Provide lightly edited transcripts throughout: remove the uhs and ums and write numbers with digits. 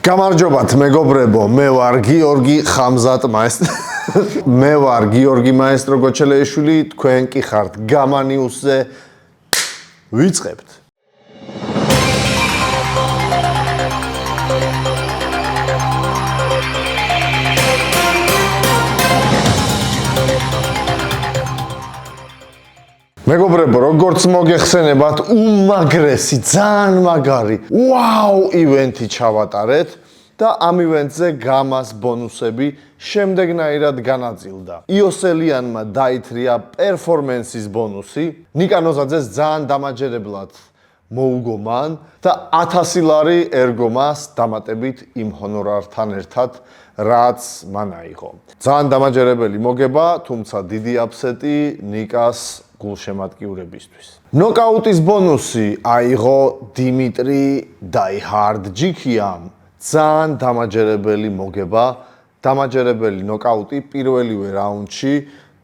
გამარჯობათ მეგობრებო, მე ვარ გიორგი ხამზატ მე ვარ გიორგი მაესტრო გოჩელეიშვილი, თქვენ კი ხართ გამა ნიუსზე. ვიწყებთ. მეგობრებო, როგორც მოგეხსენებათ, უმაგრესი, ძალიან მაგარი, ვაუ ივენთი ჩავატარეთ და ამ ივენთზე გამას ბონუსები შემდეგნაირად განაწილდა. იოსელიანმა დაითრია პერფორმენსის ბონუსი, ნიკა ნოზაძეს ძალიან დამაჯერებლად მოუგო მან და 1000 ლარი ერგო მას დამატებით იმ ჰონორართან ერთად, რაც მან აიღო. ძალიან დამაჯერებელი მოგება, თუმცა დიდი აფსეტი ნიკას გულშემატკივრებისთვის. ნოკაუტის ბონუსი აიღო დიმიტრი დაიჰარდჯიქიამ. ძალიან დამაჯერებელი მოგება, დამაჯერებელი ნოკაუტი პირველივე რაუნდში.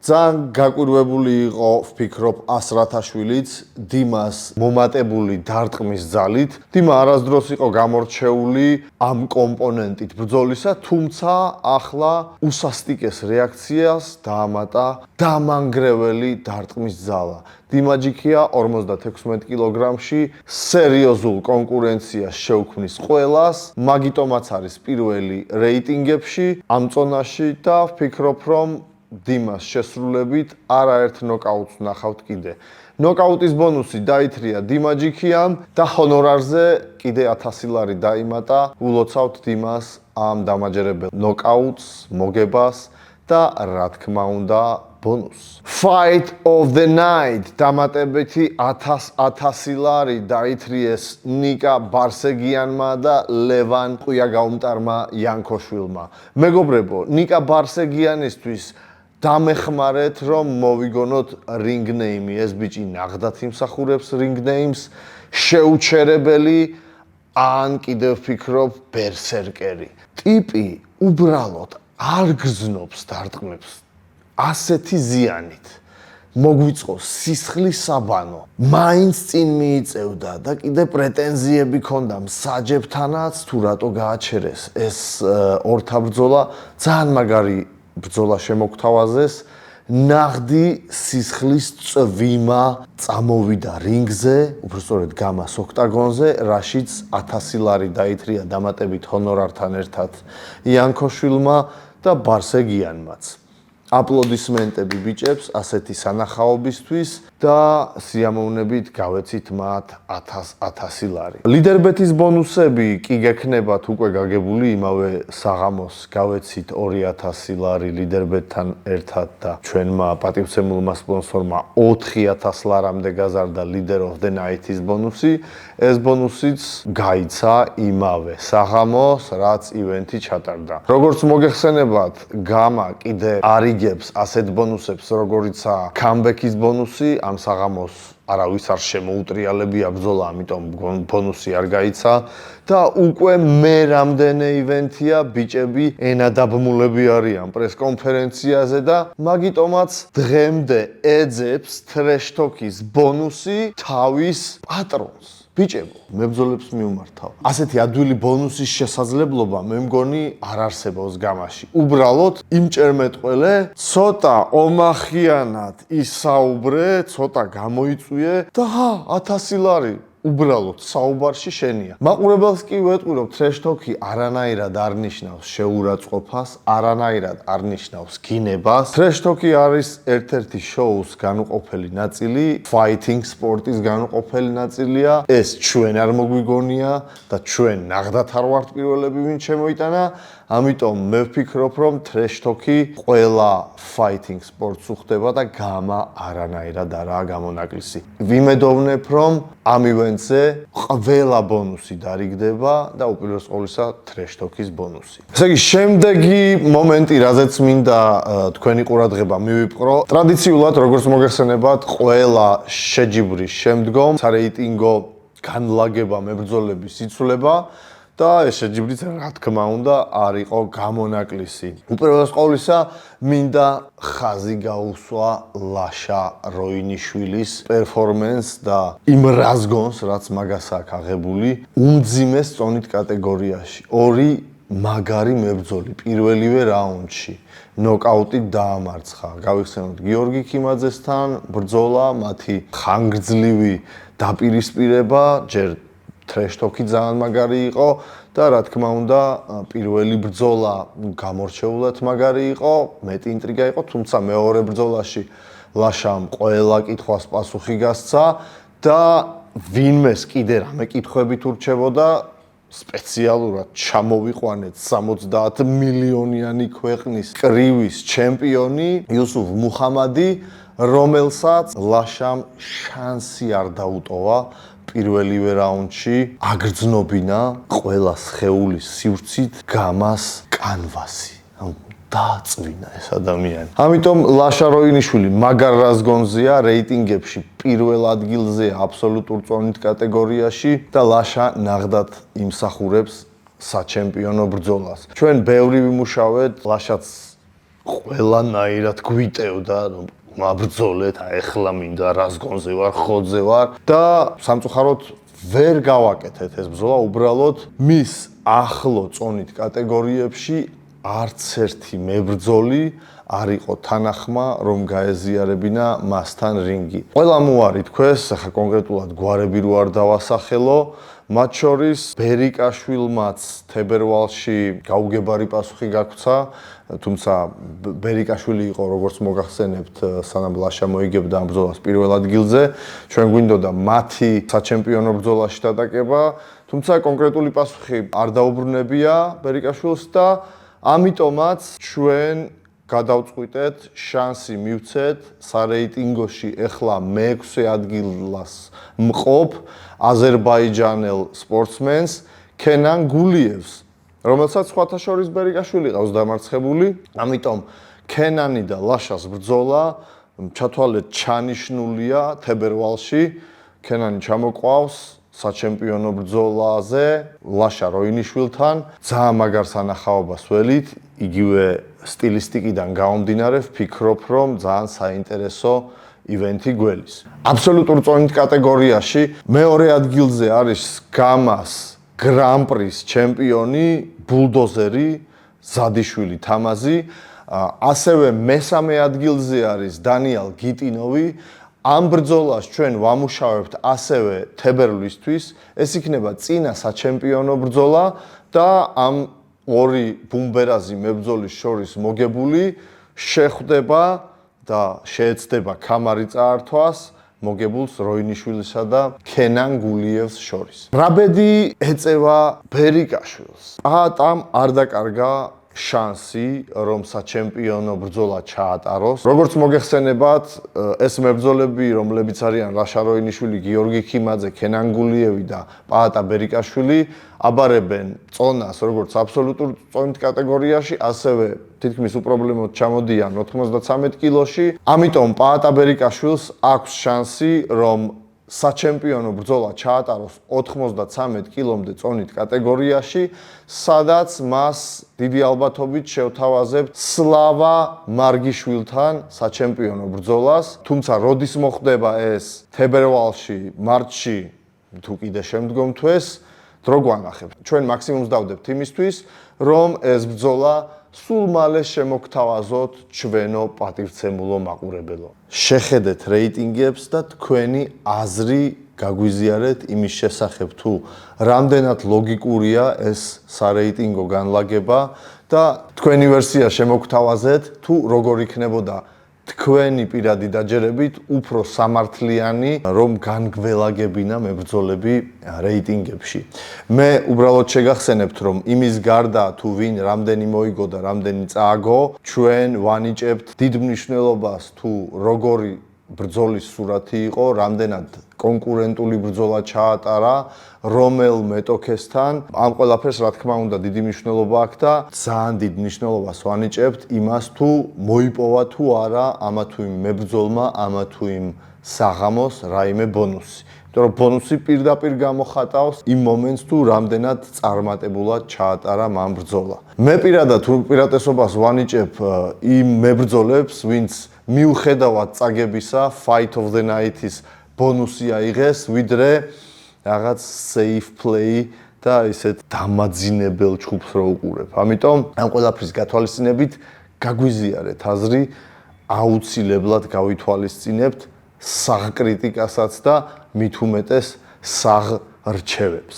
ძალიან გაკვირვებული იყო, ვფიქრობ, ასრათაშვილიც დიმას მომატებული დარტყმის ძალით. დიმა არასდროს იყო გამორჩეული ამ კომპონენტით ბრძოლისა, თუმცა ახლა უსასტიკეს რეაქციას დაამატა დამანგრეველი დარტყმის ძალა. დიმა ჯიქია 56 კილოგრამში სერიოზულ კონკურენციას შეუქმნის ყველას, მაგიტომაც არის პირველი რეიტინგებში ამ წონაში და ვფიქრობ, რომ დიმას შესრულებით არაერთ ნოკაუტს ვნახავთ კიდე. ნოკაუტის ბონუსი დაითრია დიმა ჯიქიამ და ჰონორარზე კიდე 1000 ლარი დაიმატა. ულოცავთ დიმას ამ დამაჯერებელ ნოკაუტს, მოგებას და რა თქმა უნდა ბონუსს. Fight of the night დამატებითი 1000 ლარი დაითრიეს ნიკა ბარსეგიანმა და ლევან ყუიაგაუმტარმა იანქოშვილმა. მეგობრებო, ნიკა ბარსეგიანისთვის დამეხმარეთ, რომ მოვიგონოთ ring name-ი. ეს ბიჭი ნახდათ იმსახურებს ring names, შეუჩერებელი ან კიდევ ვფიქრობ ბერსერკერი. ტიპი უბრალოდ არ გრძნობს დარტყმებს ასეთი ზიანით. მოგვიწყო სისხლის საბანო, მაინც წინ მიიწევდა და კიდე პრეტენზიები ქონდა მსაჯებთანაც თუ რატო გააჩერეს ეს ორთა ბრძოლა. ძალიან მაგარი ბრძოლა შემოგთავაზეს. ნახდი სისხლის წვიმა წამოვიდა რინგზე, უბრალოდ გამას ოქტაგონზე, რაშიც 1000 ლარი დაითრია დამატებით ჰონორართან ერთად იანქოშვილმა და ბარსეგიანმაც. აპლოდისმენტები ბიჭებს ასეთი სანახაობისთვის და სიამოვნებით გავეცით მათ 1000 ლარი. ლიდერბეთის ბონუსები კი გექნებათ უკვე გაგებული, იმავე საღამოს გავეცით 2000 ლარი ლიდერბეთთან ერთად და ჩვენმა პატივცემულმა სპონსორმა 4000 ლარამდე გაზარდა Leader of the Night-ის ბონუსი. ეს ბონუსიც გაიცა იმავე საღამოს, რაც ივენთი ჩატარდა. როგორც მოგეხსენებათ, გამა კიდე არიგებს ასეთ ბონუსებს, როგორიცაა comeback-ის ბონუსი. ამ საღამოს არავის არ შემოუტრიალებია ბრძოლა, ამიტომ ბონუსი არ გაიცა და უკვე მე რამდენი ივენთია ბიჭები ენადაბმულები არიან პრეს კონფერენციაზე და მაგიტომაც დღემდე ეძებს Trash Talk-ის ბონუსი თავის პატრონს. ბიჭებო, მებრძოლებს მიუმართავ. ასეთი ადვილი ბონუსის შესაძლებლობა მე მგონი არ არსებობს გამაში. უბრალოდ იმჭერმეტყველე, ცოტა ომახიანად ისაუბრე, ცოტა გამოიწვიე და 1000 ლარი უბრალოდ საუბარში შენია. მაყურებელს კი ვეტყვი, Trash Talk-ი არანაირად არ ნიშნავს შეურაცხყოფას, არანაირად არ ნიშნავს გინებას. Trash Talk-ი არის ერთ-ერთი შოუს განუყოფელი ნაწილი, fighting სპორტის განუყოფელი ნაწილია. ეს ჩვენ არ მოგვიგონია და ჩვენ ნახდათ არ ვართ პირველები, ვინ შემოიტანა. ამიტომ მე ვფიქრობ, რომ Trash Talk-ი ყველა fighting სპორტს უხდება და გამა არანაირად არაა გამონაკლისი. ვიმედოვნებ, რომ ამ ივენთზე ყველა ბონუსი დარიგდება და უპირველეს ყოვლისა Trash Talk-ის ბონუსი. ესე იგი, შემდეგი მომენტი, რაზეც მინდა თქვენი ყურადღება მივიპყრო, ტრადიციულად, როგორც მოგეხსენებათ, ყველა შეჯიბრის შემდგომ სარეიტინგო განლაგება მებრძოლების იცვლება და ეს შეჯიბრიც რა თქმა უნდა არ იყო გამონაკლისი. უპირველეს ყოვლისა მინდა ხაზი გაუსვა ლაშა როინიშვილის პერფორმენს და იმ რაზგონს, რაც მაგას აქვს აღებული, უმძიმეს წონით კატეგორიაში. ორი მაგარი მებრძოლი პირველივე რაუნდში ნოკაუტით დაამარცხა. გავიხსენოთ გიორგი ქიმაძესთან ბრძოლა, მათი ხანგრძლივი დაპირისპირება, ჯერ ტრეშტოკი ძალიან მაგარი იყო და რა თქმა უნდა პირველი ბრძოლა გამორჩეულად მაგარი იყო, მეტი ინტრიგა იყო, თუმცა მეორე ბრძოლაში ლაშამ ყველა კითხვას პასუხი გასცა და ვინმეს კიდე რამე კითხვები თუ რჩებოდა სპეციალურად ჩამოვიყვანეთ 70 მილიონიანი ქვეყნის კრივის ჩემპიონი იუსუფ მუჰამადი, რომელსაც ლაშამ შანსი არ დაუტოვა პირველივე რაუნდში აგრძნობინა ყველა სხეულის სივრცით გამას კანვასი. დააწვინა ეს ადამიანი. ამიტომ ლაშა როინიშვილი მაგარ რაზგონზეა რეიტინგებში პირველ ადგილზეა აბსოლუტურ წონით კატეგორიაში და ლაშა ნახდათ იმსახურებს საჩემპიონო ბრძოლას. ჩვენ ბევრი ვიმუშავეთ, ლაშაც ყველანაირად გვიტევდა რომ მაბრძოლეთ, ახლა მინდა რაზგონზე ვარ, ხოძე ვარ და სამწუხაროდ ვერ გავაკეთეთ ეს ბრძოლა, უბრალოდ მის ახლო წონით კატეგორიებში არც ერთი მებრძოლი არ იყო თანახმა, რომ გაეზიარებინა მასთან რინგი. ყველა მოარი თქვეს, ახლა კონკრეტულად გვარები რო არ დავასახელო, მათ შორის ბერიკაშვილმაც თებერვალში გაუგებარი პასუხი გაგვცა, თუმცა ბერიკაშვილი იყო, როგორც მოგახსენებთ, სანამ ლაშა მოიგებდა ამ ბრძოლას პირველ ადგილზე, ჩვენ გვინდოდა მათი საჩემპიონო ბრძოლაში დატაკება, თუმცა კონკრეტული პასუხი არ დაუბრუნებია ბერიკაშვილს და ამიტომაც ჩვენ გადავწყვიტეთ, შანსი მივცეთ სარეიტინგოში ეხლა მე-6 ადგილას მყოფ აზერბაიჯანელ სპორტსმენს ქენან გულიევს, რომელსაც სხვათა შორის ბერიკაშვილი ყავს დამარცხებული. ამიტომ ქენანი და ლაშას ბრძოლა ჩათვალეთ ჩანიშნულია თებერვალში. ქენანი ჩამოყვავს საჩემპიონო ბრძოლაზე ლაშა როინიშვილთან. ძალიან მაგარ სანახაობას ველით, იგივე სტილისტიკიდან გამომდინარე ვფიქრობ, რომ ძალიან საინტერესო ივენთი გველის. აბსოლუტურ წონით კატეგორიაში მეორე ადგილზე არის გამას გრან-პრის ჩემპიონი ბულდოზერი ზადიშვილი თამაზი, ასევე მესამე ადგილზე არის დანიელ გიტინოვი. ამ ბრძოლას ჩვენ ვამუშავებთ ასევე თებერვლისთვის, ეს იქნება წინა საჩემპიონო ბრძოლა და ამ ორი ბუმბერაზი მებრძოლის შორის მოგებული შეხვდება და შეეცდება ქამარი წაართვას მოგებულს როინიშვილისა და ქენან გულიევს შორის. რაბედი ეწევა ბერიკაშვილს. პაატამ არ დაკარგა შანსი, რომ საჩემპიონო ბრძოლა ჩაატაროს. როგორც მოგეხსენებათ, ეს მებრძოლები, რომლებიც არიან ლაშა როინიშვილი, გიორგი ქიმაძე, ქენან გულიევი და პაატა ბერიკაშვილი, აბარებენ წონას როგორც აბსოლუტურ წონით კატეგორიაში, ასევე თითქმის უპრობლემოდ ჩამოდიან 93 კილოში. ამიტომ პაატა ბერიკაშვილს აქვს შანსი, რომ საჩემპიონო ბრძოლა ჩაატაროს 93 კილომდე წონით კატეგორიაში, სადაც მას დიდი ალბათობით შევთავაზებთ სლავა მარგიშვილთან საჩემპიონო ბრძოლას. თუმცა როდის მოხდება ეს თებერვალში, მარტში, თუ კიდე შემდგომ თვეს, დრო გვანახებთ. ჩვენ მაქსიმუმს დავდებთ იმისთვის, რომ ეს ბრძოლა სულ მალე შემოგთავაზოთ ჩვენო პატივცემულო მაყურებელო. შეხედეთ რეიტინგებს და თქვენი აზრი გაგვიზიარეთ იმის შესახებ, თუ რამდენად ლოგიკურია ეს სარეიტინგო განლაგება და თქვენი ვერსია შემოგთავაზეთ, თუ როგორ იქნებოდა თქვენი პირადი დაჯერებით უფრო სამართლიანი, რომ განგველაგებინა მებრძოლები რეიტინგებში. მე უბრალოდ შეგახსენებთ, რომ იმის გარდა თუ ვინ რამდენი მოიგო და რამდენი წააგო, ჩვენ ვანიჭებთ დიდ მნიშვნელობას თუ როგორი ბრძოლის სურათი იყო, რამდენად კონკურენტული ბრძოლა ჩაატარა, რომელ მეტოქესთან. ამ ყველაფერს რა თქმა უნდა დიდი მნიშვნელობა აქვს და ძალიან დიდ მნიშვნელობას ვანიჭებთ იმას, თუ მოიპოვა თუ არა ამა თუ იმ მებრძოლმა, ამა თუ იმ საღამოს რაიმე ბონუსი. იმიტომ რომ ბონუსი პირდაპირ გამოხატავს იმ მომენტს თუ რამდენად წარმატებულად ჩაატარა მან ბრძოლა. მე პირადად უპირატესობას ვანიჭებ იმ მებრძოლებს, ვინც მიუხედავად წაგებისა Fight of the Night-ის ბონუსი აიღეს, ვიდრე რაღაც safe play და ისეთ დამაძინებელ ჩხუბს რო უყურებ. ამიტომ ამ ყველაფრის გათვალისწინებით გაგვიზიარეთ აზრი, აუცილებლად გავითვალისწინებთ საღკრიტიკასაც და მით უმეტეს საღრჩევებს.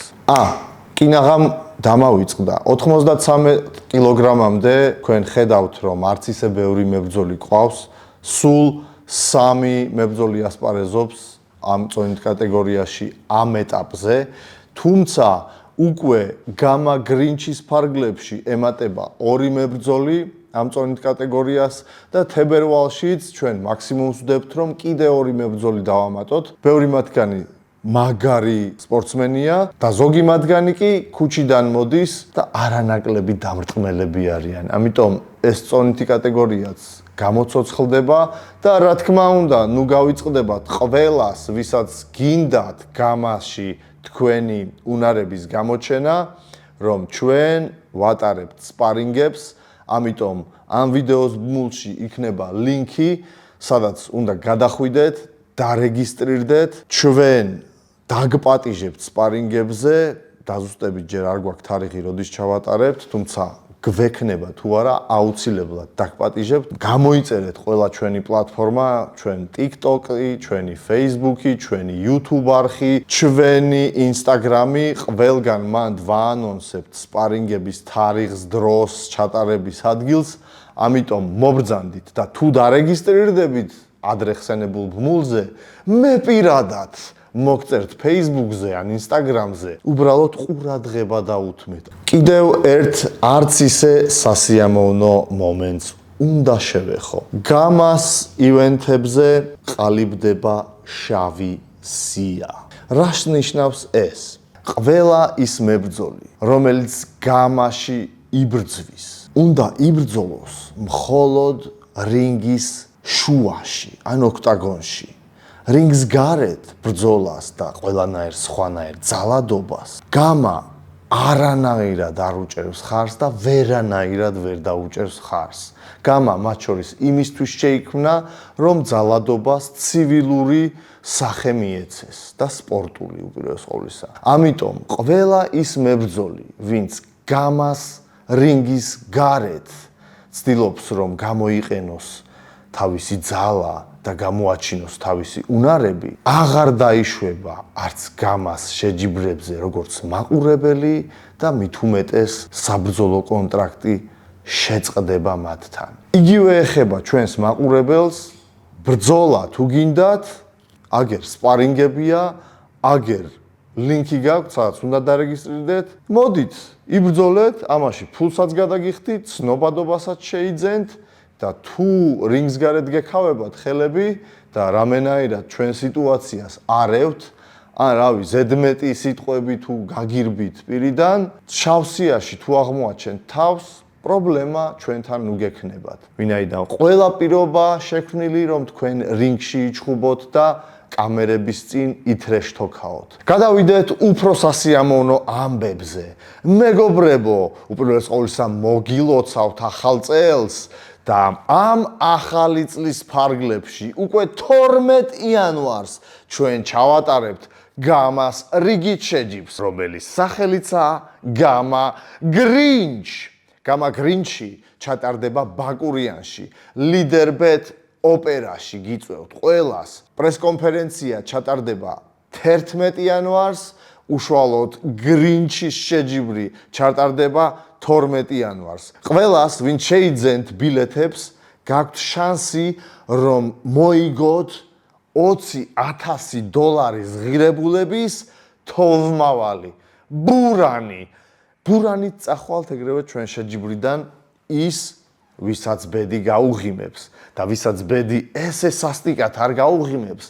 კინაღამ დამავიწყდა 93 კილოგრამამდე, თქვენ ხედავთ რომ არც ისე ბევრი მებრძოლი ყავს, სულ 3 მებრძოლი ასპარეზობს ამ წონით კატეგორიაში ამ ეტაპზე, თუმცა უკვე გამა გრინჩის ფარგლებში ემატება 2 მებრძოლი ამ წონით კატეგორიას და თებერვალშიც ჩვენ მაქსიმუმს ვდებთ რომ კიდე 2 მებრძოლი დავამატოთ. ბევრი მათგანი მაგარი სპორტსმენია და ზოგი მათგანი კი ქუჩიდან მოდის და არანაკლები დამრტყმელები არიან. ამიტომ ეს წონითი კატეგორიაც გამოცოცხლდება და რა თქმა უნდა, ნუ გავიწყდებათ ყველას, ვისაც გინდათ გამაში თქვენი უნარების გამოჩენა, რომ ჩვენ ვატარებთ სპარინგებს. ამიტომ ამ ვიდეოს ბმულში იქნება ლინკი, სადაც უნდა გადახვიდეთ, დარეგისტრირდეთ, ჩვენ დაგპატიჟებთ სპარინგებზე, დაზუსტებით ჯერ არ გვაქვს თარიღი, როდის ჩავატარებთ, თუმცა გვექნება თუ არა, აუცილებლად დაგპატიჟებთ. გამოიწერეთ ყველა ჩვენი პლატფორმა, ჩვენ TikTok-ი, ჩვენი Facebook-ი, ჩვენი YouTube არხი, ჩვენი Instagram-ი, ყველგან მანდ ვაანონსებთ სპარინგების თარიღს, დროს, ჩატარების ადგილს. ამიტომ მობრძანდით და თუ დარეგისტრირდებით ადრე ხსენებულ ბმულზე, მე პირადად მოგწერთ Facebook-ზე ან Instagram-ზე, უბრალოდ ყურადღება დაუთმეთ. კიდევ ერთ არც ისე სასიამოვნო მომენტს უნდა შევეხო. გამას ივენთებზე ყალიბდება შავი სია. რას ნიშნავს ეს? ყველა ის მებრძოლი, რომელიც გამაში იბრძვის, უნდა იბრძოლოს მხოლოდ რინგის შუაში, ან ოქტაგონში. რინგს გარეთ ბრძოლას და ყველანაირ სხვანაირ ძალადობას გამა არანაირად არ უჭერს ხარს და ვერანაირად ვერ დაუჭერს ხარს. გამა მათ შორის იმისთვის შეიქმნა, რომ ძალადობას ცივილური სახე მიეცეს და სპორტული უპირველეს ყოვლისა. ამიტომ ყველა ის მებრძოლი, ვინც გამას რინგის გარეთ ცდილობს, რომ გამოიყენოს თავისი ძალა და გამოაჩინოს თავისი უნარები, აღარ დაიშვება არც გამას შეჯიბრებზე როგორც მაყურებელი და მით უმეტეს საბრძოლო კონტრაქტი შეწყდება მათთან. იგივე ეხება ჩვენს მაყურებელს, ბრძოლა თუ გინდათ, აგერ სპარინგებია, აგერ ლინკი გაქვთ, სადაც უნდა დარეგისტრირდეთ, მოდით, იბრძოლეთ, ამაში ფულსაც გადაგიხდით, ცნობადობასაც შეიძენთ და თუ რინგს გარეთ გექავებათ ხელები და რამენაირად ჩვენ სიტუაციას არევთ, ან რავი, ზედმეტი სიტყვები თუ გაგირბით პირიდან, შავსიაში თუ აღმოაჩენთ თავს, პრობლემა ჩვენთან ნუ გექნებათ. ვინაიდან ყველა პირობა შექმნილი, რომ თქვენ რინგში იჩხუბოთ და კამერების წინ ითრეშთოქაოთ. გადავიდეთ უფრო სასიამოვნო ამბებზე. მეგობრებო, უპირველეს ყოვლისა მოგილოცავთ ახალ წელს და ამ ახალი წლის ფარგლებში უკვე 12 იანვარს ჩვენ ჩავატარებთ გამას რიგით შეჯიბრს, რომელიც სახელიცაა გამა გრინჩ. გამა გრინჩი ჩატარდება ბაკურიანში, ლიდერბეტ ოპერაში გიწევთ ყველას. პრესკონფერენცია ჩატარდება 11 იანვარს, უშუალოდ გრინჩის შეჯიბრი ჩატარდება 12 იანვარს. ყველას, ვინც შეიძენთ ბილეთებს, გაქვთ შანსი, რომ მოიგოთ $20,000 ღირებულების თოვლმავალი. ბურანით წახვალთ ეგრევე ჩვენ შეჯიბრიდან ის, ვისაც ბედი გაუღიმებს და ვისაც ბედი ესე სასტიკად არ გაუღიმებს,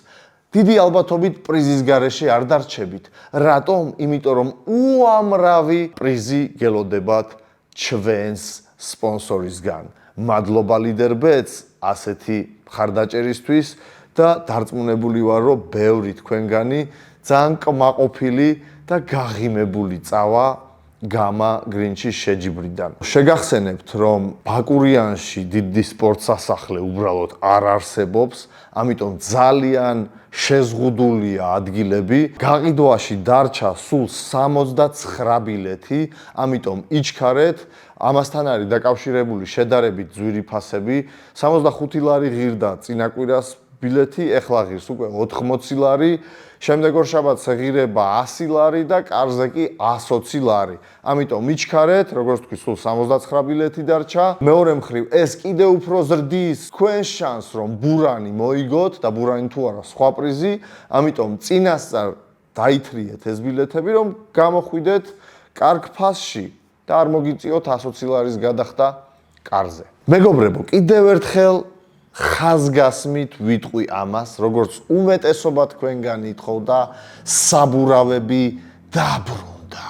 დიდი ალბათობით პრიზის გარეშე არ დარჩებით. რატომ? იმიტომ რომ უამრავი პრიზი გელოდებათ ჩვენს სპონსორისგან. მადლობა ლიდერბეტს ასეთი მხარდაჭერისთვის და დარწმუნებული ვარ, რომ ბევრი თქვენგანი ძალიან კმაყოფილი და გაღიმებული წავა გამა გრინჩის შეჯიბრიდან. შეგახსენებთ, რომ ბაკურიანში დიდი სპორტსასახლე უბრალოდ არ არსებობს, ამიტომ ძალიან შეზღუდულია ადგილები. გაყიდვაში დარჩა სულ 69 ბილეთი, ამიტომ იჩქარეთ. ამასთან არის დაკავშირებული შედარებით ძვირიფასები. 65 ლარი ღირდა წინა კვირას ბილეთი, ეხლა ღირს უკვე 80 ლარი. შემდეგ ორშაბათს ღირება 100 ლარი და კარზე კი 120 ლარი. ამიტომ იჩქარეთ, როგორც თქვი, სულ 69 ბილეთი დარჩა. მეორე მხრივ, ეს კიდევ უფრო ზრდის თქვენ შანსს, რომ ბურანი მოიგოთ და ბურანი თუ არა სხვა პრიზი, ამიტომ წინასწარ დაითრიეთ ეს ბილეთები, რომ გამოხვიდეთ კარგ ფასში და არ მოგიწიოთ 120 ლარის გადახდა კარზე. მეგობრებო, კიდევ ერთხელ ხაზგასმით ვიტყვი ამას, როგორც უმეტესობა თქვენგან ითხოვდა, საბურავები დაბრუნდა.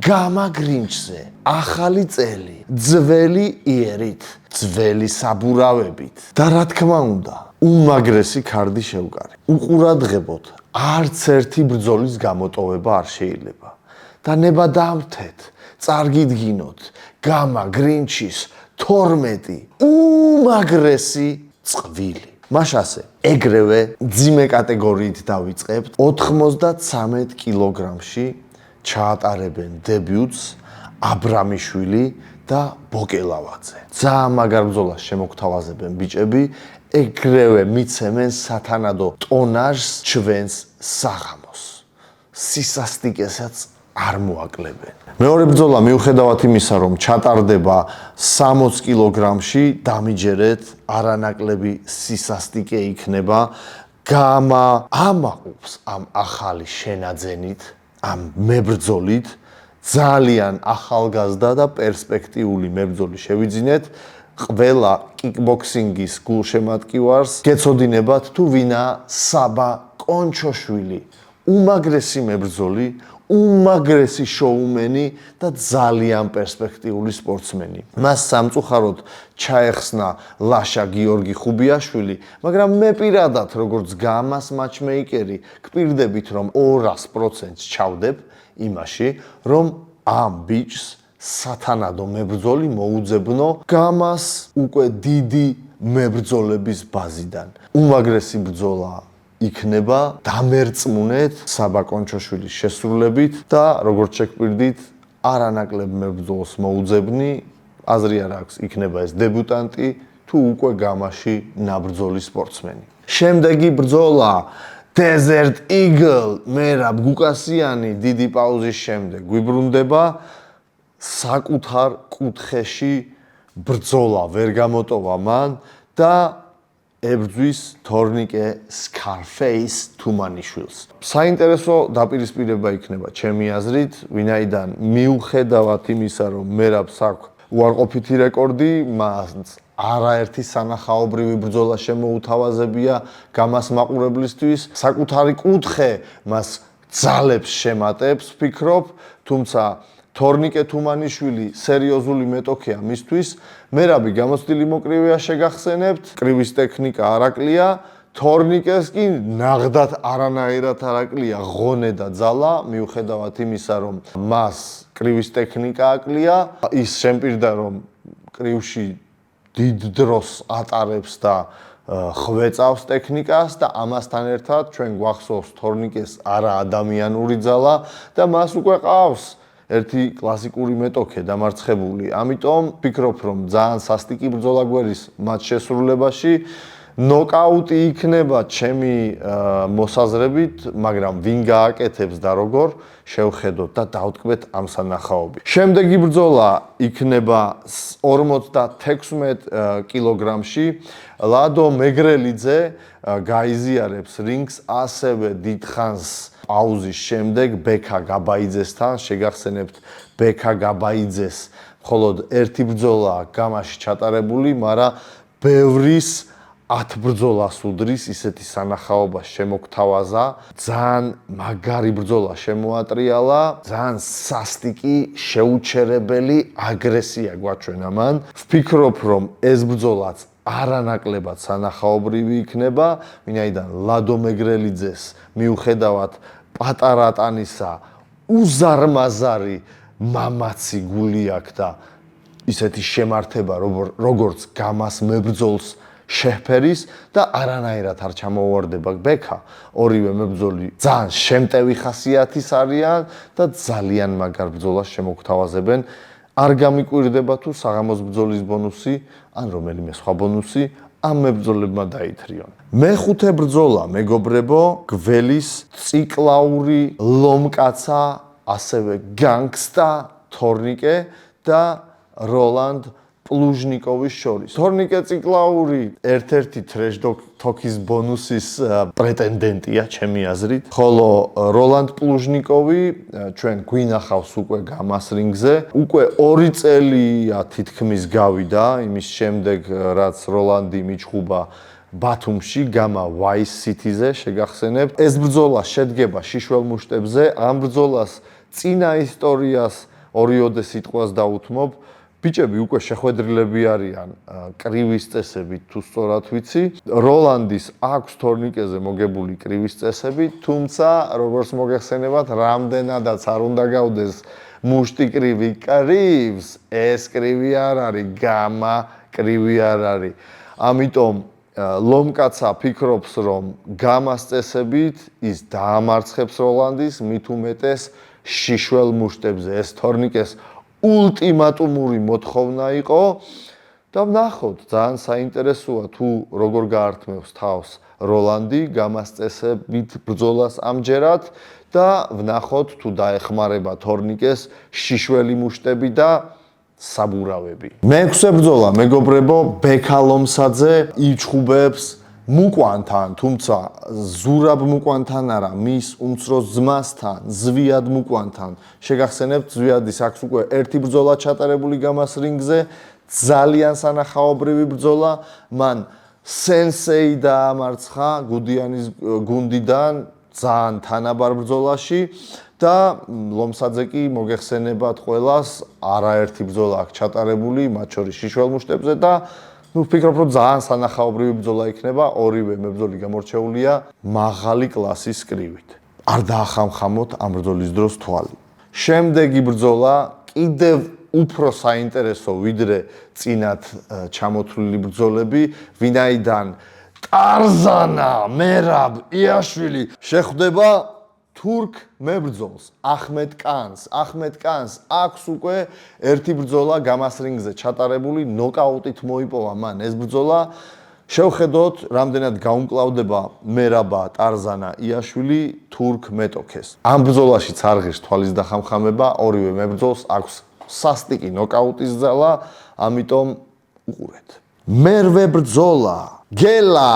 გამა გრინჩზე ახალი წელი, ძველი იერით, ძველი საბურავებით და რა თქმა უნდა, უმაგრესი ქარდი შევკარი. უყურადღებოთ, არც ერთი ბრძოლის გამოტოვება არ შეიძლება. და ნება დამთეთ, წარგიდგინოთ გამა გრინჩის 12 უმაგრესი წყვილი. მაშასე, ეგრევე ძიმე კატეგორიით დავიწყებთ. 93 კილოგრამში ჩაატარებენ დებიუტს აბრამიშვილი და ბოკელავაძე. ძალიან მაგარ ბრძოლას შემოგთავაზებენ ბიჭები, ეგრევე მიცემენ სათანადო ტონაჟს ჩვენს საღამოს. სისასტიკესაც არ მოაკლებენ. მეორე ბრძოლა მიუხედავად იმისა, რომ ჩატარდება 60 კილოგრამში, დამიჯერეთ, არანაკლები სისასტიკე იქნება. გამა ამაყობს ამ ახალი შენაძენით, ამ მებრძოლით, ძალიან ახალგაზრდა და პერსპექტიული მებრძოლი შევიძინეთ. ყველა კიკბოქსინგის გულშემატკივარს გეცოდინებათ თუ ვინა საბა კონჩოშვილი, უმაგრესი მებრძოლი, უმაგრესი შოუმენი და ძალიან პერსპექტიული სპორტსმენი. მას სამწუხაროდ ჩაეხსნა ლაშა გიორგი ხუბიაშვილი, მაგრამ მე პირადად როგორც გამას მატჩმეიკერი გპირდებით, რომ 200% ჩავდებ იმაში, რომ ამ ბიჭს სათანადო მებრძოლი მოუძებნო გამას უკვე დიდი მებრძოლების ბაზიდან. უმაგრესი ბრძოლა იქნება დამერწმუნეთ საბა კონჩოშვილის შესრულებით და როგორც შეგპირდით, არანაკლებ მებრძოლს მოუძებნი, აზრი არ აქვს, იქნება ეს დებუტანტი თუ უკვე გამაში ნაბრძოლი სპორტსმენი. შემდეგი ბრძოლა Desert Eagle მერაბ გუკასიანი დიდი პაუზის შემდეგ გვიბრუნდება. საკუთარ კუთხეში ბრძოლა ვერ გამოტოვა მან და ებრძვის თორნიკე Scarface თუმანიშვილს. საინტერესო დაპირისპირება იქნება ჩემი აზრით, ვინაიდან მიუხედავად იმისა, რომ მერაბს აქვს უარყოფითი რეკორდი, მას არაერთი სანახაობრივი ბრძოლა შემოუთავაზებია გამას მაყურებლისთვის. საკუთარი კუთხე მას ძალებს შემატებს, ვფიქრობ, თუმცა თორნიკე თუმანიშვილი სერიოზული მეტოქეა მისთვის. მერაბი გამოცდილი მოკრივეა შეგახსენებთ, კრივის ტექნიკა არაკლია, თორნიკეს კი ნაღდათ არანაირად არაკლია ღონე და ძალა, მიუხედავად იმისა, რომ მას კრივის ტექნიკა აკლია, ის შემპირდა, რომ კრივში დიდ დროს ატარებს და ხვეწავს ტექნიკას და ამასთან ერთად ჩვენ გვახსოვს თორნიკეს არა ადამიანური ძალა და მას უკვე ყავს ერთი კლასიკური მეტოქე დამარცხებული. ამიტომ ვფიქრობ, რომ ძალიან სასტიკი ბრძოლა გვერის მათ შესრულებაში. ნოკაუტი იქნება ჩემი მოსაზრებით, მაგრამ ვინ გააკეთებს და როგორ შევხედოთ და დავტკბეთ ამ სანახაობით. შემდეგი ბრძოლა იქნება 56 კილოგრამში. ლადო მეგრელიძე გაიზიარებს რინგს ასევე დიდხანს პაუზის შემდეგ ბექა გაბაიძესთან. შეგახსენებთ ბექა გაბაიძეს მხოლოდ ერთი ბრძოლა გამაში ჩატარებული, მაგრამ ბევრის 10 ბრძოლას უდრის, ისეთი სანახაობა შემოგთავაზა. ძალიან მაგარი ბრძოლა შემოატრიალა, ძალიან სასტიკი, შეუჩერებელი აგრესია გვაჩვენა მან. ვფიქრობ, რომ ეს ბრძოლაც არანაკლებად სანახაობრივი იქნება, ვინაიდან ლადო მეგრელიძეს მიუხედავად პატარა ტანისა უზარმაზარი მამაცი გული აქვს და ისეთი შემართება, როგორც გამას მებრძოლს შეჰფერის და არანაირად არ ჩამოუვარდება ბექა. ორივე მებრძოლი ძალიან შემტევი ხასიათის არიან და ძალიან მაგარ ბრძოლას შემოგთავაზებენ. არ გამიკვირდება თუ საღამოს ბრძოლის ბონუსი ან რომელიმე სხვა ბონუსი ამ მებრძოლებმა დაითრიონ. მეხუთე ბრძოლა, მეგობრებო, გველის ციკლაური ლომკაცა, ასევე განგსტა თორნიკე და როლანდ პლუჟნიკოვის შორის. თორნიკე ციკლაური ერთ-ერთი ტრეშ თოქის ბონუსის პრეტენდენტია, ჩემი აზრით, ხოლო როლანდ პლუჟნიკოვი ჩვენ გვინახავს უკვე გამას რინგზე. უკვე 2 წელია თითქმის გავიდა იმის შემდეგ, რაც როლანდი მიჩხუბა ბათუმში, გამა ვაის სიტიზე, შეგახსენებთ. ეს ბრძოლა შედგება შიშველ მუშტებზე. ამ ბრძოლას წინა ისტორიას ორიოდე სიტყვას დაუთმობ. ბიჭები უკვე შეხვედრილები არიან კრივის წესებით, თუ სწორად ვიცი. როლანდის აქვს თორნიკეზე მოგებული კრივის წესები, თუმცა როგორც მოგეხსენებათ, რამდენადაც არ უნდა გავდეს მუშტი კრივი კრივს, ეს კრივი არ არის, გამა კრივი არ არის. ამიტომ ლომკაცა ფიქრობს, რომ გამას წესებით ის დაამარცხებს როლანდის, მით უმეტეს შიშველ მუშტებზე. ეს თორნიკეს ულტიმატუმური მოთხოვნა იყო და ვნახოთ, ძალიან საინტერესოა თუ როგორ გაართმევს თავს როლანდი გამას წესებით ბრძოლას ამჯერად და ვნახოთ თუ დაეხმარება თორნიკეს შიშველი მუშტები და საბურავები. მეექვსე ბრძოლა, მეგობრებო, ბექა ლომსაძე იჩხუბებს მუკვანთან, თუმცა ზურაბ მუკვანთან არა, მის უმცროს ძმასთან, ზვიად მუკვანთან. შეგახსენებთ, ზვიადის აქვს უკვე ერთი ბრძოლა ჩატარებული გამას რინგზე, ძალიან სანახაობრივი ბრძოლა, მან სენსეი დაამარცხა გუდიანის გუნდიდან ძალიან თანაბარ ბრძოლაში და ლომსაძე კი მოგეხსენებათ ყველას, არაერთი ბრძოლა აქვს ჩატარებული, მათ შორის შიშველ მუშტებზე და ვფიქრობ, რომ ძალიან სანახაობრივი ბრძოლა იქნება, ორივე მებრძოლი გამორჩეულია მაღალი კლასის კრივით. არ დაახამხამოთ ამ ბრძოლის დროს თვალი. შემდეგი ბრძოლა კიდევ უფრო საინტერესო, ვიდრე წინათ ჩამოთვლილი ბრძოლები, ვინაიდან ტარზანა მერაბ იაშვილი შეხვდება თურქ მებრძოლს ახმედ კანს. ახმედ კანს აქვს უკვე ერთი ბრძოლა გამას რინგზე ჩატარებული, ნოკაუტით მოიპოვა მან ეს ბრძოლა. შევხედოთ, რამდენად გაუმკლავდება მერაბა ტარზანა იაშვილი თურქ მეტოქეს. ამ ბრძოლაშიც არ ღირს თვალის დახამხამება, ორივე მებრძოლს აქვს სასტიკი ნოკაუტის ძალა, ამიტომ უყურეთ. მერვე ბრძოლა, გელა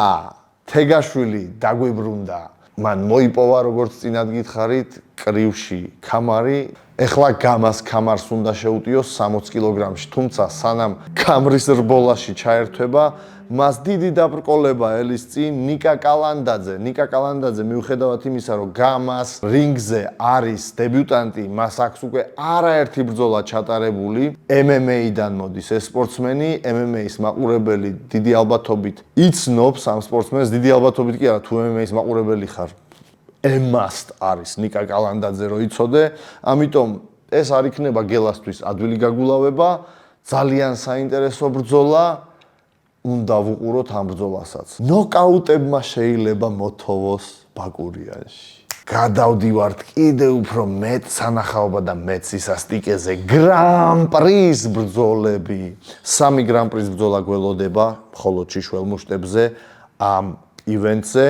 თეგაშვილი დაგვიბრუნდა. მან მოიპოვა, როგორც წინათ გითხარით, კრივში ქამარი. ეხლა გამას ქამარს უნდა შეუტიოს 60 კილოგრამში, თუმცა სანამ ქამრის რბოლაში ჩაერთვება, მას დიდი დაბრკოლება ელის წინ ნიკა კალანდაძე. ნიკა კალანდაძე მიუხედავად იმისა, რომ გამას რინგზე არის დებიუტანტი, მას აქვს უკვე არაერთი ბრძოლა ჩატარებული. MMA-დან მოდის ეს სპორტსმენი, MMA-ის მაყურებელი დიდი ალბათობით იცნობს ამ სპორტსმენს, დიდი ალბათობით კი არა, თუ MMA-ის მაყურებელი ხარ, must არის ნიკა კალანდაძე რო იცოდე, ამიტომ ეს არ იქნება გელასთვის ადვილი გაგულავება, ძალიან საინტერესო ბრძოლა. უნდა ვუყუროთ ამ ბრძოლასაც. ნოკაუტებმა შეიძლება მოთოვოს ბაკურიანში. გადავდივართ კიდევ უფრო მეტ სანახაობა და მეტ სისასტიკეზე. გრან-პრის ბრძოლები. 3 გრან-პრის ბრძოლა გველოდება მხოლოდ შიშველ მუშტებზე ამ ივენტზე.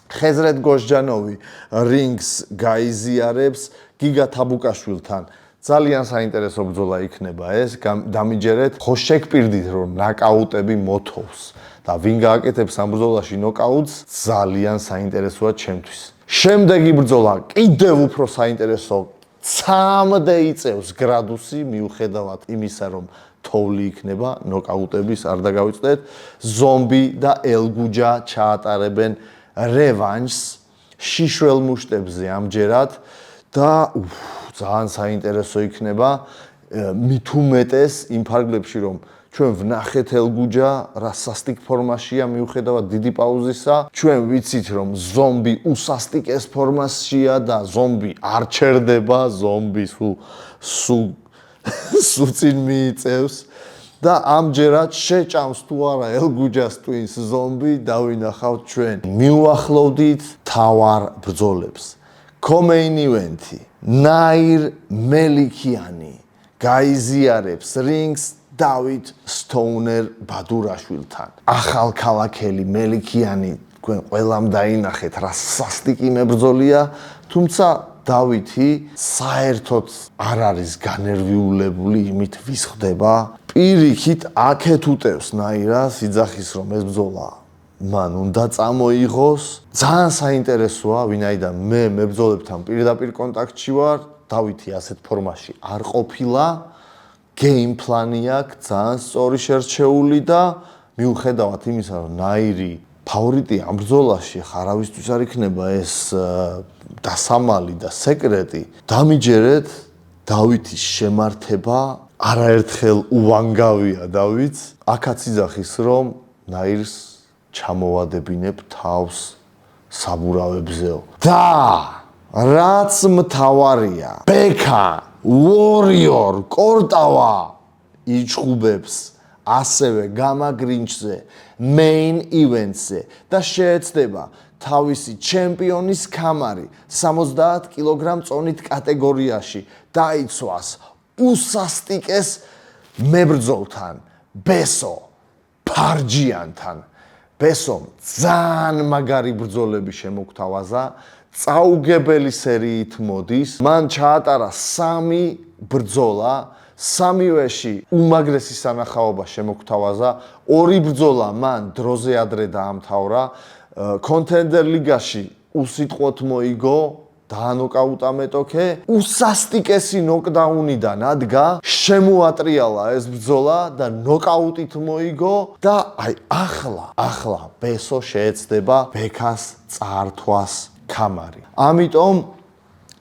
ხეზრეთ გოჟჯანოვი რინგს გაიზიარებს გიგა თაბუკაშვილთან. ძალიან საინტერესო ბრძოლა იქნება ეს, დამიჯერეთ, ხო შეგპირდით, რომ ნოკაუტები მოთოვს და ვინ გააკეთებს ამ ბრძოლაში ნოკაუტს, ძალიან საინტერესოა ჩემთვის. შემდეგი ბრძოლა კიდევ უფრო საინტერესო, 3-მდე იწევს გრადუსი, მიუხედავად იმისა, რომ თოვლი იქნება ნოკაუტების, არ დაგავიწყდეთ, ზომბი და ელგუჯა ჩაატარებენ რევანშს შიშველ მუშტებზე ამჯერად და ძალიან საინტერესო იქნება. მით უმეტეს იმ ფარგლებში რომ ჩვენ ვნახეთ ელგუჯა რა სასტიკ ფორმაშია მიუხედავად დიდი პაუზისა ჩვენ ვიცით რომ ზომბი უსასტიკეს ფორმაშია და ზომბი არ ჩერდება ზომბი სულ წინ მიიწევს და ამჯერად შეჭამს თუ არა ელგუჯას twins ზომბი დავინახავთ ჩვენ მიუახლოვდით თავარ ბრძოლებს Co-main event-ი ნაირ მელიქიანი გაიზიარებს რინგს დავით სტოუნერ ბადურაშვილთან. ახალქალაქელი მელიქიანი თქვენ ყველამ დაინახეთ რა სასტიკი მებრძოლია, თუმცა დავითი საერთოდ არ არის განერვიულებული იმით ვის ხდება. პირიქით აქეთ უტევს ნაირას იძახის რომ ეს ბრძოლა მან უნდა წამოიღოს. ძალიან საინტერესოა, ვინაიდან მე მებრძოლებთან პირდაპირ კონტაქტში ვარ, დავითი ასეთ ფორმაში არ ყოფილა. Game plan-ი აქვს ძალიან სწორი შერჩეული და მიუხედავად იმისა, რომ ნაირი ფავორიტი ამ ბრძოლაში ხარავისთვის არ იქნება ეს დასამალი და სეკრეტი, დამიჯერეთ დავითის შემართება არაერთხელ უვანგავია დავითს, აქაც იძახის რომ ნაირს ჩამოვადებინებ თავს საბურავებზეო. და რაც მთავარია, ბექა Warrior კორტავა იჭუბებს ასევე გამა გრინჩზე main event-ზე და შეეცდება თავისი ჩემპიონის ქამარი 70 კილოგრამ წონით კატეგორიაში დაიცვას უსასტიკეს მებრძოლთან ბესო ფარჯიანთან ბესომ ძალიან მაგარი ბრძოლები შემოგთავაზა წაუგებელი სერიით მოდის. მან ჩაატარა 3 ბრძოლა, 3-ვეში უმაგრესი სანახაობა შემოგთავაზა. 2 ბრძოლა მან დროზე ადრე დაამთავრა. Contender ლიგაში უსიტყვოდ მოიგო, დაანოკაუტა მეტოქე. უსასტიკესი ნოკდაუნიდან ადგა, შემოატრიალა ეს ბრძოლა და ნოკაუტით მოიგო და აი ახლა ბესო შეეცდება ბექას წართვას ქამარი. ამიტომ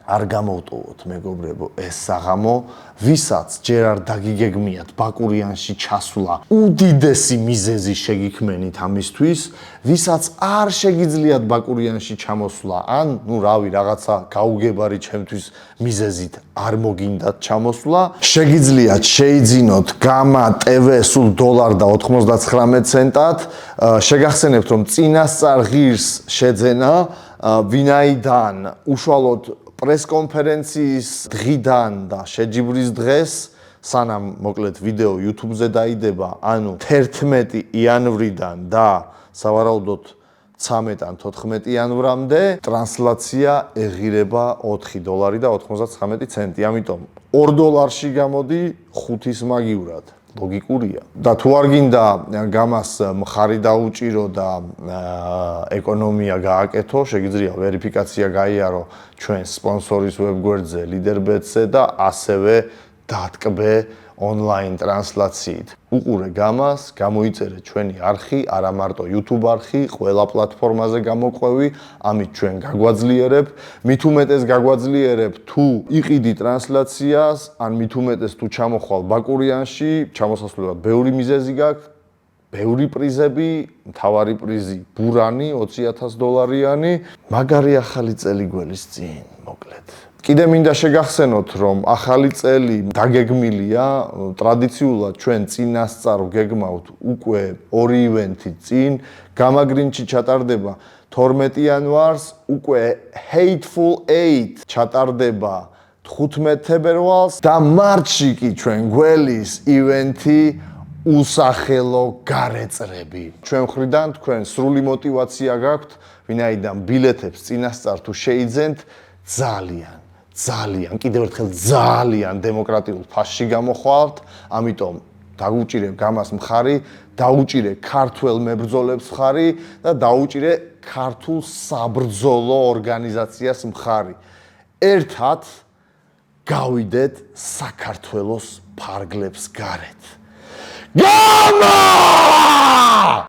არ გამოვტოვოთ მეგობრებო ეს საღამო, ვისაც ჯერ არ დაგიგეგმიათ ბაკურიანში ჩასვლა, უდიდესი მიზეზი შეგიქმენით ამისთვის, ვისაც არ შეგიძლიათ ბაკურიანში ჩამოსვლა, ან ნუ რავი რაღაცა გაუგებარი ჩემთვის მიზეზით არ მოგინდათ ჩამოსვლა, შეგიძლიათ შეიძინოთ გამა TV სულ $1.99, შეგახსენებთ რომ წინასწარ ღირს შეძენა ვინაიდან უშუალოდ პრესკონფერენციის დღიდან და შეჯიბრის დღეს სანამ მოკლედ ვიდეო YouTube-ზე დაიდება, ანუ 11 იანვრიდან და სავარაუდოდ 13 ან 14 იანვრამდე ტრანსლაცია ეღირება $4.99. ამიტომ $2 გამოდი 5-ის მაგივრად. ლოგიკურია. და თუ არ გინდა გამას მხარი დაუჭირო და ეკონომია გააკეთო, შეგიძლია ვერიფიკაცია გაიარო ჩვენ სპონსორის ვებგვერდზე Leaderbet-ზე და ასევე დატკბე ონლაინ ტრანსლაციით. უყურე გამას, გამოიწერე ჩვენი არხი, არა მარტო YouTube არხი, ყველა პლატფორმაზე გამოყვევი, ამით ჩვენ გაგვაძლიერებ, მით უმეტეს გაგვაძლიერებ თუ იყიდი ტრანსლაციას, ან მით უმეტეს თუ ჩამოხვალ ბაკურიანში, ჩამოსასვლელად ბევრი მიზეზი გაქვს, ბევრი პრიზები, მთავარი პრიზი ბურანი $20,000-იანი, მაგარი ახალი წელი გველის წინ, მოკლედ. კიდე მინდა შეგახსენოთ, რომ ახალი წელი დაგეგმილია, ტრადიციულად ჩვენ წინასწარ ვგეგმავთ უკვე 2 ივენთი წინ, გამა გრინჩი ჩატარდება 12 იანვარს, უკვე Hateful Eight ჩატარდება 15 თებერვალს და მარტში კი ჩვენ გველის ივენთი უსახელო გარეწრები. ჩვენ მხრიდან თქვენ სრული мотиваცია გაქვთ, ვინაიდან ბილეთებს წინასწარ თუ შეიძენთ ძალიან, კიდევ ერთხელ ძალიან დემოკრატიულ ფასში გამოხვალთ, ამიტომ დაუჭირე გამას მხარი, დაუჭირე ქართველ მებრძოლებს მხარი და დაუჭირე ქართულ საბრძოლო ორგანიზაციას მხარი. ერთად გავიდეთ საქართველოს ფარგლებს გარეთ. გამა!